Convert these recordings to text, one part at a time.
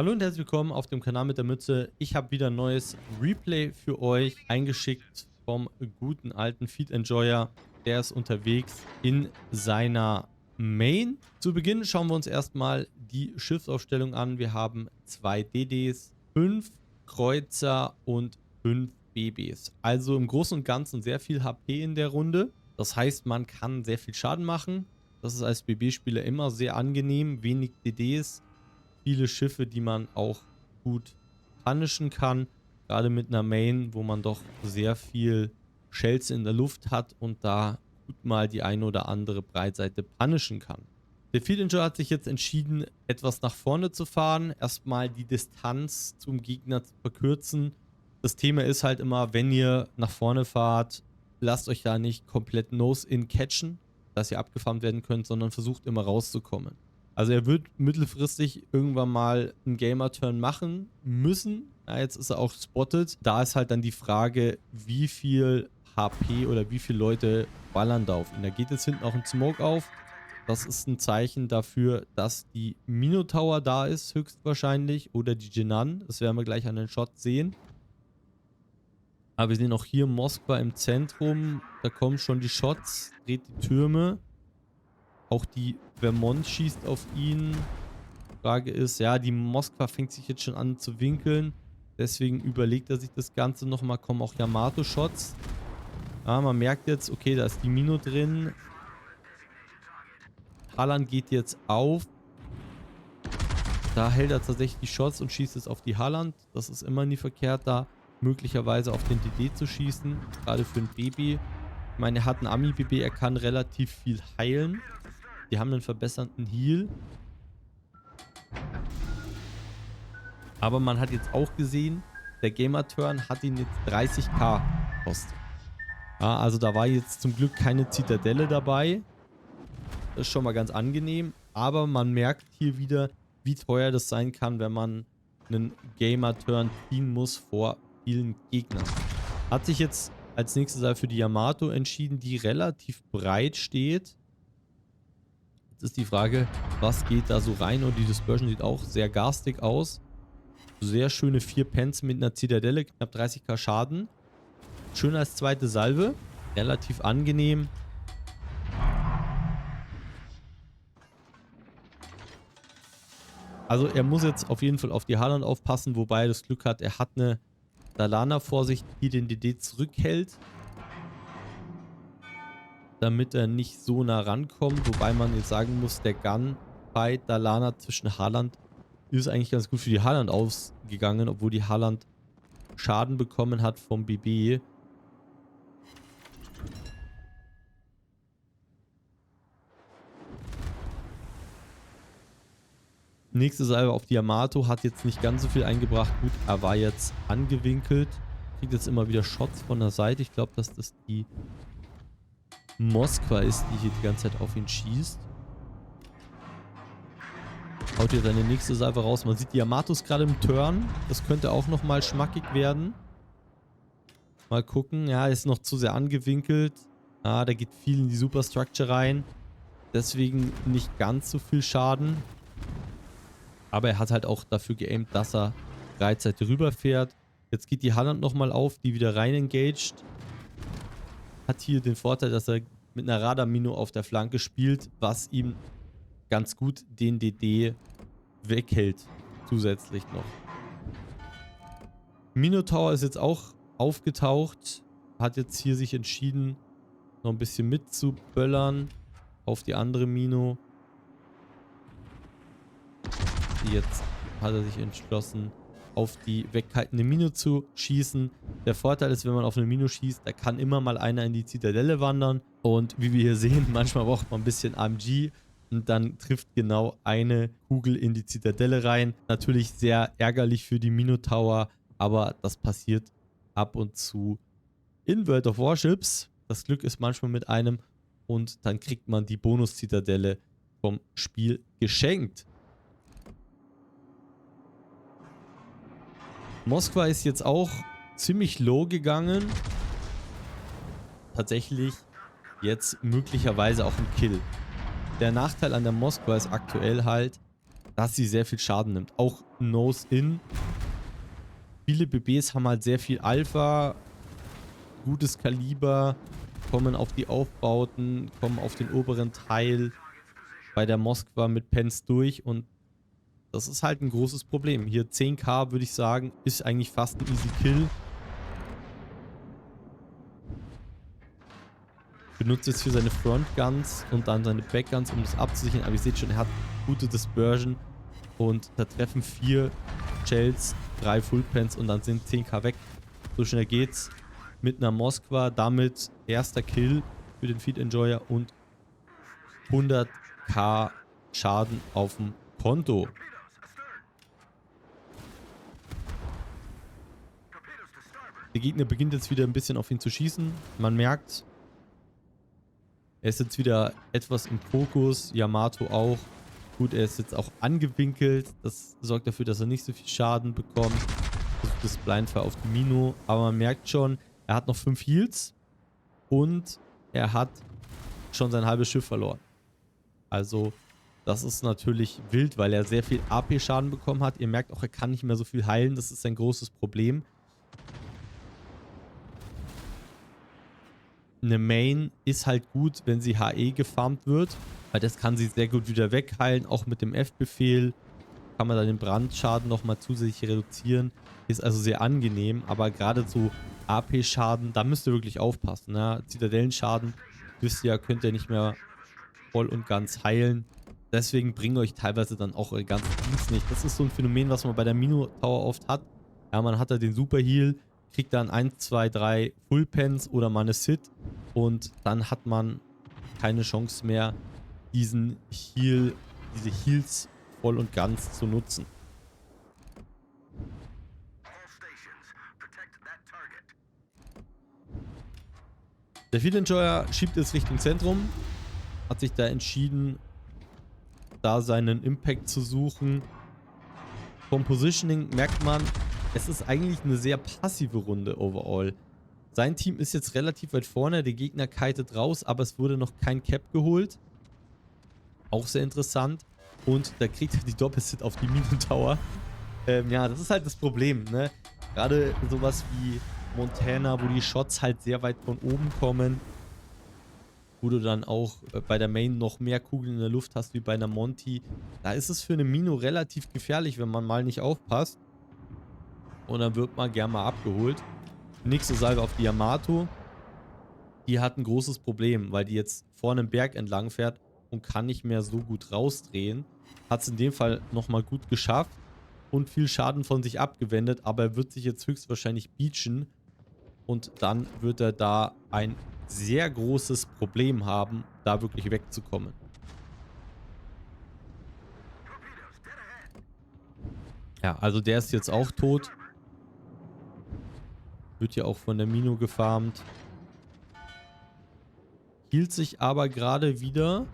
Hallo und herzlich willkommen auf dem Kanal mit der Mütze. Ich habe wieder ein neues Replay für euch eingeschickt vom guten alten Feed Enjoyer. Der ist unterwegs in seiner Main. Zu Beginn schauen wir uns erstmal die Schiffsaufstellung an. Wir haben 2 DDs, 5 Kreuzer und 5 BBs. Also im Großen und Ganzen sehr viel HP in der Runde. Das heißt, man kann sehr viel Schaden machen. Das ist als BB-Spieler immer sehr angenehm. Wenig DDs. Viele Schiffe, die man auch gut punishen kann. Gerade mit einer Main, wo man doch sehr viel Shells in der Luft hat und da gut mal die eine oder andere Breitseite punishen kann. Der Field Enjoyer hat sich jetzt entschieden, etwas nach vorne zu fahren. Erstmal die Distanz zum Gegner zu verkürzen. Das Thema ist halt immer, wenn ihr nach vorne fahrt, lasst euch da nicht komplett Nose-In catchen, dass ihr abgefarmt werden könnt, sondern versucht immer rauszukommen. Also er wird mittelfristig irgendwann mal einen Gamer-Turn machen müssen. Ja, jetzt ist er auch spotted. Da ist halt dann die Frage, wie viel HP oder wie viele Leute ballern da auf ihn. Da geht jetzt hinten auch ein Smoke auf. Das ist ein Zeichen dafür, dass die Minotaur da ist, höchstwahrscheinlich. Oder die Jinan. Das werden wir gleich an den Shots sehen. Aber wir sehen auch hier Moskwa im Zentrum. Da kommen schon die Shots. Dreht die Türme. Auch die Vermont schießt auf ihn. Frage ist, ja, die Moskwa fängt sich jetzt schon an zu winkeln. Deswegen überlegt er sich das Ganze nochmal. Kommen auch Yamato-Shots. Ja, man merkt jetzt, okay, da ist die Mino drin. Halland geht jetzt auf. Da hält er tatsächlich die Shots und schießt es auf die Halland. Das ist immer nie verkehrt, da möglicherweise auf den DD zu schießen. Gerade für ein Baby. Ich meine, er hat einen Ami-BB, er kann relativ viel heilen. Die haben einen verbesserten Heal. Aber man hat jetzt auch gesehen, der Gamer-Turn hat ihn jetzt 30.000 gekostet. Ja, also da war jetzt zum Glück keine Zitadelle dabei. Das ist schon mal ganz angenehm. Aber man merkt hier wieder, wie teuer das sein kann, wenn man einen Gamer-Turn ziehen muss vor vielen Gegnern. Hat sich jetzt als nächstes für die Yamato entschieden, die relativ breit steht. Jetzt ist die Frage, was geht da so rein? Und die Dispersion sieht auch sehr garstig aus. Sehr schöne 4 Pens mit einer Zitadelle, knapp 30.000 Schaden. Schön als zweite Salve. Relativ angenehm. Also er muss jetzt auf jeden Fall auf die Halland aufpassen, wobei er das Glück hat, er hat eine Dalana vor sich, die den DD zurückhält. Damit er nicht so nah rankommt. Wobei man jetzt sagen muss, der Gunfight Dalana zwischen Halland ist eigentlich ganz gut für die Halland ausgegangen, obwohl die Halland Schaden bekommen hat vom BB. Nächste Salve auf die Yamato hat jetzt nicht ganz so viel eingebracht. Gut, er war jetzt angewinkelt. Kriegt jetzt immer wieder Shots von der Seite. Ich glaube, dass das die Moskwa ist, die hier die ganze Zeit auf ihn schießt. Haut hier seine nächste Salve raus. Man sieht die Yamatos gerade im Turn. Das könnte auch nochmal schmackig werden. Mal gucken. Ja, ist noch zu sehr angewinkelt. Ah, da geht viel in die Superstructure rein. Deswegen nicht ganz so viel Schaden. Aber er hat halt auch dafür geaimt, dass er Breitseite rüberfährt. Jetzt geht die Halland nochmal auf, die wieder rein engaged. Hat hier den Vorteil, dass er mit einer Radar-Mino auf der Flanke spielt, was ihm ganz gut den DD weghält. Zusätzlich noch. Minotaur ist jetzt auch aufgetaucht. Hat jetzt hier sich entschieden, noch ein bisschen mitzuböllern auf die andere Mino. Jetzt hat er sich entschlossen, auf die weghaltende Mino zu schießen. Der Vorteil ist, wenn man auf eine Mino schießt, da kann immer mal einer in die Zitadelle wandern. Und wie wir hier sehen, manchmal braucht man ein bisschen AMG und dann trifft genau eine Kugel in die Zitadelle rein. Natürlich sehr ärgerlich für die Minotaur, aber das passiert ab und zu in World of Warships. Das Glück ist manchmal mit einem und dann kriegt man die Bonus-Zitadelle vom Spiel geschenkt. Moskwa ist jetzt auch ziemlich low gegangen. Tatsächlich jetzt möglicherweise auch ein Kill. Der Nachteil an der Moskwa ist aktuell halt, dass sie sehr viel Schaden nimmt. Auch Nose-In. Viele BBs haben halt sehr viel Alpha, gutes Kaliber, kommen auf die Aufbauten, kommen auf den oberen Teil bei der Moskwa mit Pens durch und das ist halt ein großes Problem. Hier 10k würde ich sagen, ist eigentlich fast ein Easy Kill. Benutzt jetzt für seine Front Guns und dann seine Back Guns, um das abzusichern. Aber ihr seht schon, er hat gute Dispersion und da treffen 4 Shells, 3 Fullpens und dann sind 10k weg. So schnell geht's mit einer Moskwa. Damit erster Kill für den Feed Enjoyer und 100k Schaden auf dem Konto. Der Gegner beginnt jetzt wieder ein bisschen auf ihn zu schießen. Man merkt, er ist jetzt wieder etwas im Fokus. Yamato auch. Gut, er ist jetzt auch angewinkelt. Das sorgt dafür, dass er nicht so viel Schaden bekommt. Versucht das Blindfire auf die Mino. Aber man merkt schon, er hat noch 5 Heals. Und er hat schon sein halbes Schiff verloren. Also, das ist natürlich wild, weil er sehr viel AP-Schaden bekommen hat. Ihr merkt auch, er kann nicht mehr so viel heilen. Das ist ein großes Problem. Eine Main ist halt gut, wenn sie HE gefarmt wird, weil das kann sie sehr gut wieder wegheilen. Auch mit dem F-Befehl kann man dann den Brandschaden nochmal zusätzlich reduzieren. Ist also sehr angenehm, aber gerade so AP-Schaden, da müsst ihr wirklich aufpassen. Ne? Zitadellenschaden, wisst ihr ja, könnt ihr nicht mehr voll und ganz heilen. Deswegen bringen euch teilweise dann auch eure ganzen Teams nicht. Das ist so ein Phänomen, was man bei der Minotaur oft hat. Ja, man hat da den Super Heal, kriegt dann 1, 2, 3 Fullpens oder mal eine Sit und dann hat man keine Chance mehr, diese Heals voll und ganz zu nutzen. Der Feed Enjoyer schiebt es Richtung Zentrum, hat sich da entschieden, da seinen Impact zu suchen. Vom Positioning merkt man, es ist eigentlich eine sehr passive Runde overall. Sein Team ist jetzt relativ weit vorne, der Gegner kitet raus, aber es wurde noch kein Cap geholt. Auch sehr interessant. Und da kriegt er die Doppelsit auf die Minotaur. Ja, das ist halt das Problem, ne? Gerade sowas wie Montana, wo die Shots halt sehr weit von oben kommen, wo du dann auch bei der Main noch mehr Kugeln in der Luft hast wie bei einer Monty. Da ist es für eine Mino relativ gefährlich, wenn man mal nicht aufpasst. Und dann wird man gerne mal abgeholt. Nächste Salve auf die Yamato. Die hat ein großes Problem, weil die jetzt vorne im Berg entlang fährt und kann nicht mehr so gut rausdrehen. Hat es in dem Fall nochmal gut geschafft und viel Schaden von sich abgewendet, aber er wird sich jetzt höchstwahrscheinlich beachen und dann wird er da ein sehr großes Problem haben, da wirklich wegzukommen. Ja, also der ist jetzt auch tot. Wird ja auch von der Mino gefarmt. Hielt sich aber gerade wieder.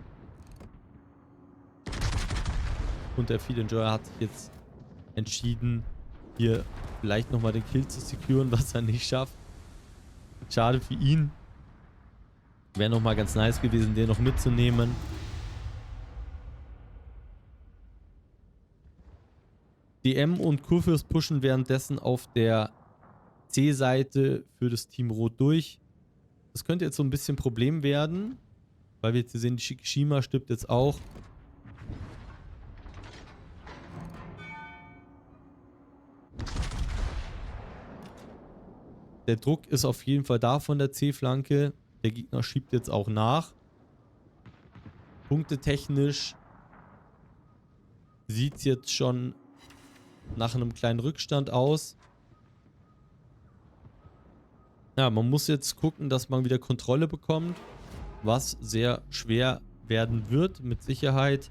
Und der Feed Enjoyer hat sich jetzt entschieden, hier vielleicht nochmal den Kill zu securen, was er nicht schafft. Schade für ihn. Wäre nochmal ganz nice gewesen, den noch mitzunehmen. DM und Kurfürst pushen währenddessen auf der C-Seite für das Team Rot durch. Das könnte jetzt so ein bisschen ein Problem werden, weil wir jetzt hier sehen, die Shikishima stirbt jetzt auch. Der Druck ist auf jeden Fall da von der C-Flanke. Der Gegner schiebt jetzt auch nach. Punktetechnisch sieht es jetzt schon nach einem kleinen Rückstand aus. Ja, man muss jetzt gucken, dass man wieder Kontrolle bekommt, was sehr schwer werden wird, mit Sicherheit.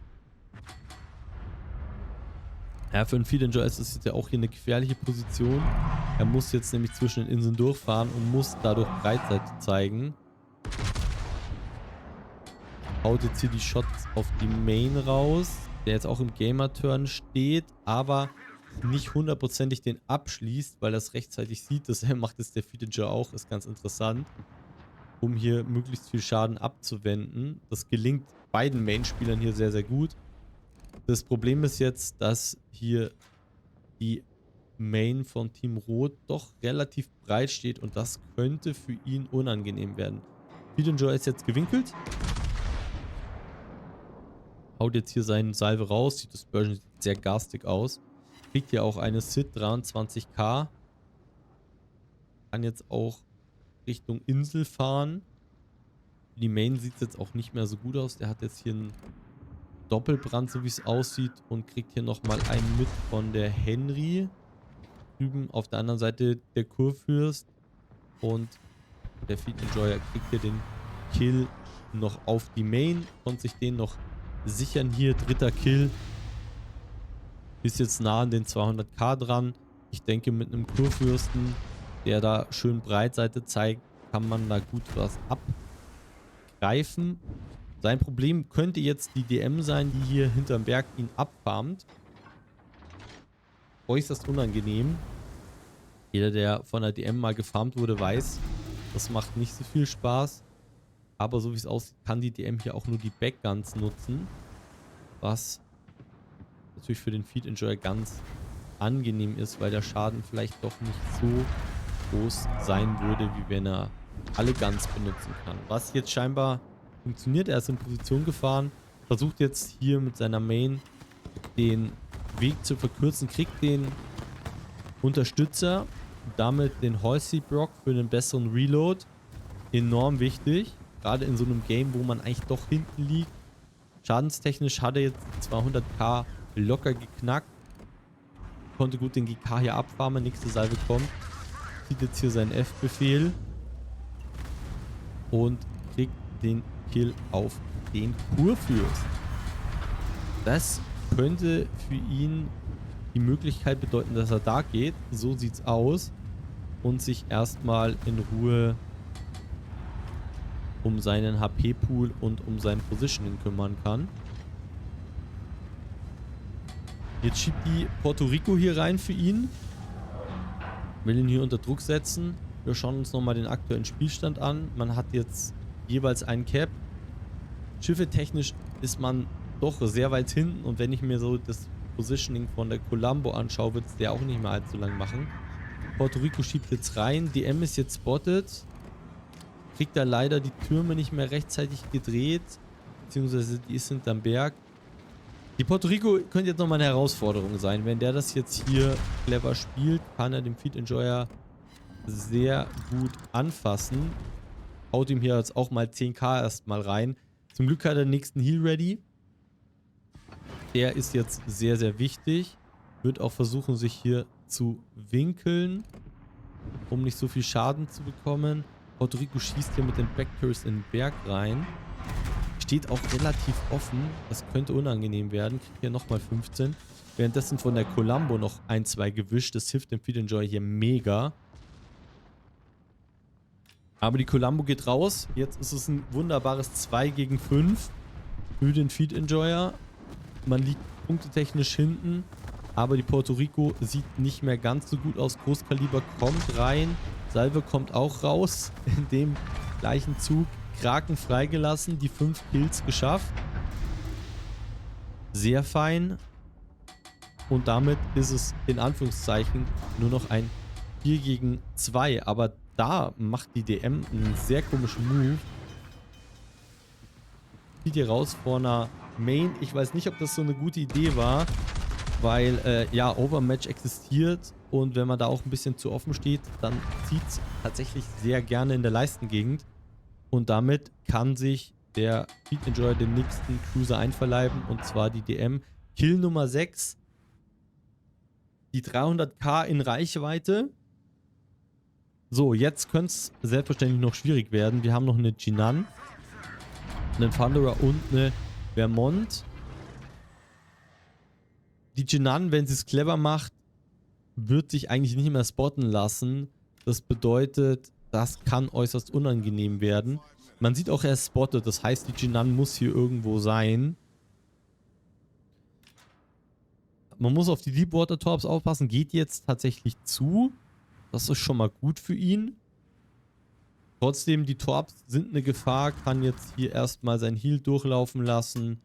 Ja, für einen Feed Enjoyer ist es jetzt ja auch hier eine gefährliche Position. Er muss jetzt nämlich zwischen den Inseln durchfahren und muss dadurch Breitseite zeigen. Haut jetzt hier die Shots auf die Main raus, der jetzt auch im Gamer-Turn steht, aber nicht hundertprozentig den abschließt, weil er es rechtzeitig sieht. Das macht jetzt der Feed Enjoyer auch, ist ganz interessant, um hier möglichst viel Schaden abzuwenden. Das gelingt beiden Main-Spielern hier sehr, sehr gut. Das Problem ist jetzt, dass hier die Main von Team Rot doch relativ breit steht und das könnte für ihn unangenehm werden. Feed Enjoy ist jetzt gewinkelt. Haut jetzt hier seinen Salve raus. Die Dispersion sieht sehr garstig aus. Kriegt ja auch eine SID 23k. Kann jetzt auch Richtung Insel fahren. Die Main sieht jetzt auch nicht mehr so gut aus. Der hat jetzt hier einen Doppelbrand, so wie es aussieht. Und kriegt hier nochmal einen mit von der Henry. Drüben auf der anderen Seite der Kurfürst. Und der Feed Enjoyer kriegt hier den Kill noch auf die Main. Konnte sich den noch sichern hier. 3. Kill. Ist jetzt nah an den 200k dran. Ich denke, mit einem Kurfürsten, der da schön Breitseite zeigt, kann man da gut was abgreifen. Sein Problem könnte jetzt die DM sein, die hier hinterm Berg ihn abfarmt. Äußerst unangenehm. Jeder, der von der DM mal gefarmt wurde, weiß, das macht nicht so viel Spaß. Aber so wie es aussieht, kann die DM hier auch nur die Backguns nutzen. Was natürlich für den Feed Enjoyer ganz angenehm ist, weil der Schaden vielleicht doch nicht so groß sein würde, wie wenn er alle Guns benutzen kann. Was jetzt scheinbar funktioniert. Er ist in Position gefahren, versucht jetzt hier mit seiner Main den Weg zu verkürzen, kriegt den Unterstützer, damit den Halsey Brock für einen besseren Reload. Enorm wichtig, gerade in so einem Game, wo man eigentlich doch hinten liegt. Schadenstechnisch hat er jetzt 200k locker geknackt. Konnte gut den GK hier abfarmen, nächste Salve kommt. Zieht jetzt hier seinen F-Befehl und kriegt den Kill auf den Kurfürst. Das könnte für ihn die Möglichkeit bedeuten, dass er da geht. So sieht's aus. Und sich erstmal in Ruhe um seinen HP-Pool und um sein Positioning kümmern kann. Jetzt schiebt die Puerto Rico hier rein für ihn. Will ihn hier unter Druck setzen. Wir schauen uns nochmal den aktuellen Spielstand an. Man hat jetzt jeweils einen Cap. Schiffe technisch ist man doch sehr weit hinten. Und wenn ich mir so das Positioning von der Colombo anschaue, wird es der auch nicht mehr allzu lang machen. Puerto Rico schiebt jetzt rein. DM ist jetzt spotted. Kriegt da leider die Türme nicht mehr rechtzeitig gedreht. Beziehungsweise die ist hinterm Berg. Die Puerto Rico könnte jetzt nochmal eine Herausforderung sein. Wenn der das jetzt hier clever spielt, kann er dem Feed Enjoyer sehr gut anfassen. Haut ihm hier jetzt auch mal 10k erstmal rein. Zum Glück hat er den nächsten Heal ready. Der ist jetzt sehr, sehr wichtig. Wird auch versuchen, sich hier zu winkeln, um nicht so viel Schaden zu bekommen. Puerto Rico schießt hier mit den Backcurse in den Berg rein. Steht auch relativ offen. Das könnte unangenehm werden. Kriegt hier nochmal 15. Währenddessen von der Colombo noch 1, 2 gewischt. Das hilft dem Feed Enjoyer hier mega. Aber die Colombo geht raus. Jetzt ist es ein wunderbares 2 gegen 5 für den Feed Enjoyer. Man liegt punktetechnisch hinten. Aber die Puerto Rico sieht nicht mehr ganz so gut aus. Großkaliber kommt rein. Salve kommt auch raus. In dem gleichen Zug. Kraken freigelassen. Die 5 Kills geschafft. Sehr fein. Und damit ist es in Anführungszeichen nur noch ein 4 gegen 2. Aber da macht die DM einen sehr komischen Move. Zieht hier raus vor einer Main. Ich weiß nicht, ob das so eine gute Idee war. Weil, ja, Overmatch existiert. Und wenn man da auch ein bisschen zu offen steht, dann zieht es tatsächlich sehr gerne in der Leistengegend. Und damit kann sich der Feed Enjoyer den nächsten Cruiser einverleiben. Und zwar die DM. Kill Nummer 6. Die 300k in Reichweite. So, jetzt könnte es selbstverständlich noch schwierig werden. Wir haben noch eine Jinan, einen Thunderer und eine Vermont. Die Jinan, wenn sie es clever macht, wird sich eigentlich nicht mehr spotten lassen. Das bedeutet, das kann äußerst unangenehm werden. Man sieht auch, er ist spottet. Das heißt, die Jinan muss hier irgendwo sein. Man muss auf die Deepwater Torps aufpassen. Geht jetzt tatsächlich zu. Das ist schon mal gut für ihn. Trotzdem, die Torps sind eine Gefahr. Kann jetzt hier erstmal sein Heal durchlaufen lassen.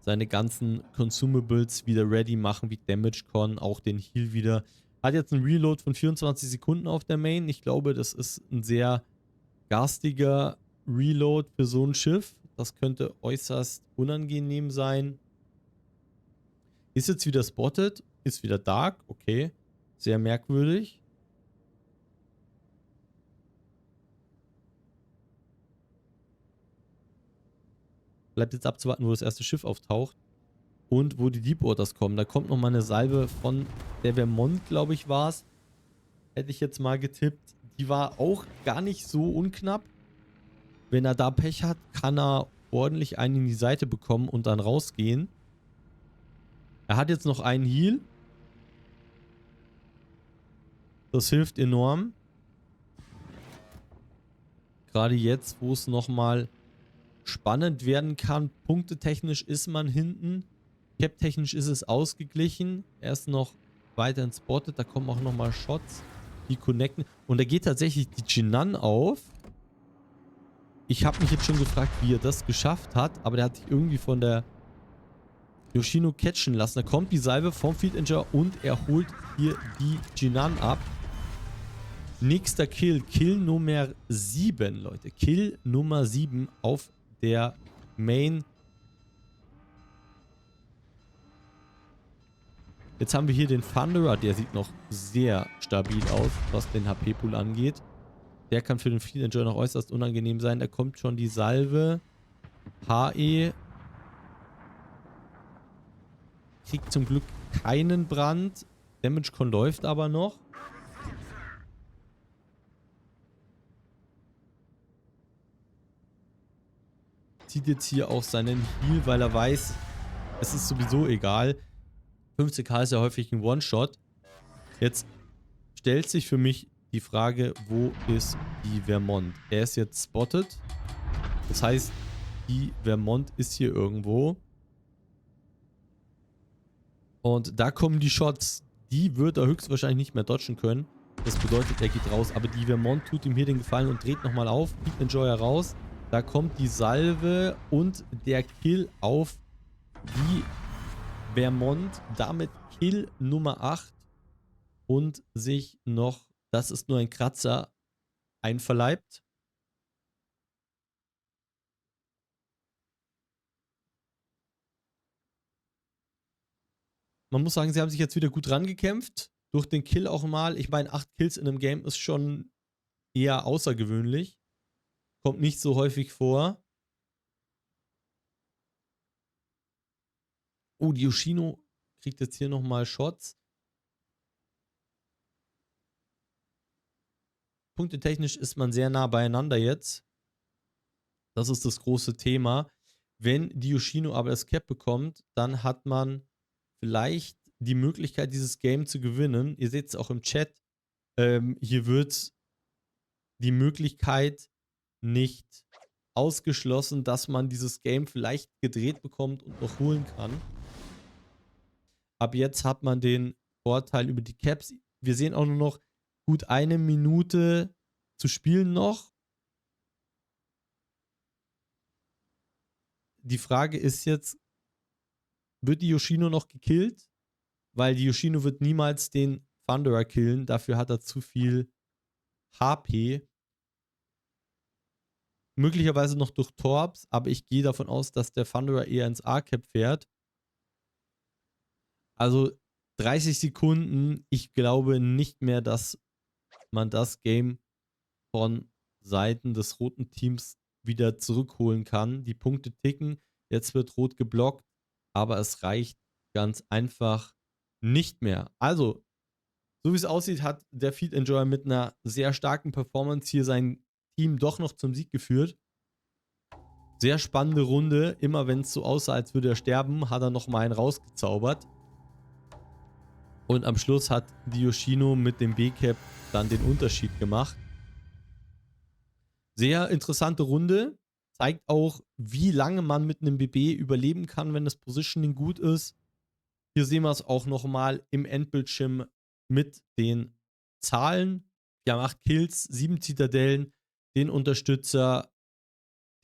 seine ganzen Consumables wieder ready machen, wie Damage Con, auch den Heal wieder. Hat jetzt einen Reload von 24 Sekunden auf der Main. Ich glaube, das ist ein sehr garstiger Reload für so ein Schiff. Das könnte äußerst unangenehm sein. Ist jetzt wieder spotted, ist wieder dark, okay. Sehr merkwürdig. Bleibt jetzt abzuwarten, wo das erste Schiff auftaucht und wo die Deep Waters kommen. Da kommt nochmal eine Salve von der Vermont, glaube ich, war es. Hätte ich jetzt mal getippt. Die war auch gar nicht so unknapp. Wenn er da Pech hat, kann er ordentlich einen in die Seite bekommen und dann rausgehen. Er hat jetzt noch einen Heal. Das hilft enorm. Gerade jetzt, wo es nochmal spannend werden kann. Punktetechnisch ist man hinten. Cap-technisch ist es ausgeglichen. Er ist noch weiterhin spotted. Da kommen auch nochmal Shots, die connecten. Und da geht tatsächlich die Jinan auf. Ich habe mich jetzt schon gefragt, wie er das geschafft hat. Aber der hat sich irgendwie von der Yoshino catchen lassen. Da kommt die Salve vom Field Engineer und er holt hier die Jinan ab. Nächster Kill. Kill Nummer 7, Leute. Kill Nummer 7 auf der Main. Jetzt haben wir hier den Thunderer. Der sieht noch sehr stabil aus, was den HP-Pool angeht. Der kann für den Field Engineer noch äußerst unangenehm sein. Da kommt schon die Salve. HE kriegt zum Glück keinen Brand. Damage Con läuft aber noch. Zieht jetzt hier auch seinen Heal, weil er weiß, es ist sowieso egal. 50k ist ja häufig ein One-Shot. Jetzt stellt sich für mich die Frage, wo ist die Vermont? Er ist jetzt spotted. Das heißt, die Vermont ist hier irgendwo. Und da kommen die Shots. Die wird er höchstwahrscheinlich nicht mehr dodgen können. Das bedeutet, er geht raus. Aber die Vermont tut ihm hier den Gefallen und dreht nochmal auf. Field Enjoyer raus. Da kommt die Salve und der Kill auf die Vermont. Damit Kill Nummer 8 und sich noch, das ist nur ein Kratzer, einverleibt. Man muss sagen, sie haben sich jetzt wieder gut rangekämpft. Durch den Kill auch mal. Ich meine, 8 Kills in einem Game ist schon eher außergewöhnlich. Kommt nicht so häufig vor. Oh, die Yoshino kriegt jetzt hier nochmal Shots. Punktetechnisch ist man sehr nah beieinander jetzt. Das ist das große Thema. Wenn die Yoshino aber das Cap bekommt, dann hat man vielleicht die Möglichkeit, dieses Game zu gewinnen. Ihr seht es auch im Chat. Hier wird die Möglichkeit nicht ausgeschlossen, dass man dieses Game vielleicht gedreht bekommt und noch holen kann. Ab jetzt hat man den Vorteil über die Caps. Wir sehen auch nur noch gut 1 Minute zu spielen noch. Die Frage ist jetzt, wird die Yoshino noch gekillt? Weil die Yoshino wird niemals den Thunderer killen. Dafür hat er zu viel HP. Möglicherweise noch durch Torps, aber ich gehe davon aus, dass der Thunderer eher ins A-Cap fährt. Also 30 Sekunden. Ich glaube nicht mehr, dass man das Game von Seiten des roten Teams wieder zurückholen kann. Die Punkte ticken. Jetzt wird rot geblockt, aber es reicht ganz einfach nicht mehr. Also, so wie es aussieht, hat der Field Enjoyer mit einer sehr starken Performance hier sein Team doch noch zum Sieg geführt. Sehr spannende Runde. Immer wenn es so aussah, als würde er sterben, hat er nochmal einen rausgezaubert. Und am Schluss hat die Yoshino mit dem B-Cap dann den Unterschied gemacht. Sehr interessante Runde. Zeigt auch, wie lange man mit einem BB überleben kann, wenn das Positioning gut ist. Hier sehen wir es auch nochmal im Endbildschirm mit den Zahlen. Wir haben 8 Kills, 7 Zitadellen, den Unterstützer,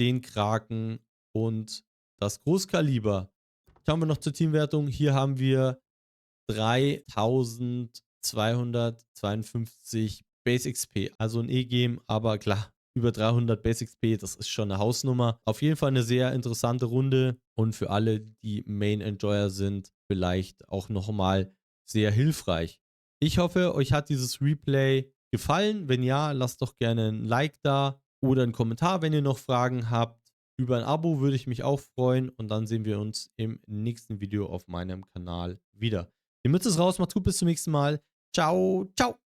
den Kraken und das Großkaliber. Schauen wir noch zur Teamwertung. Hier haben wir 3252 Base XP. Also ein E-Game, aber klar, über 300 Base XP, das ist schon eine Hausnummer. Auf jeden Fall eine sehr interessante Runde und für alle, die Main Enjoyer sind, vielleicht auch nochmal sehr hilfreich. Ich hoffe, euch hat dieses Replay gefallen. Wenn ja, lasst doch gerne ein Like da oder einen Kommentar, wenn ihr noch Fragen habt. Über ein Abo würde ich mich auch freuen und dann sehen wir uns im nächsten Video auf meinem Kanal wieder. Die Mütze ist raus, macht's gut, bis zum nächsten Mal. Ciao, ciao.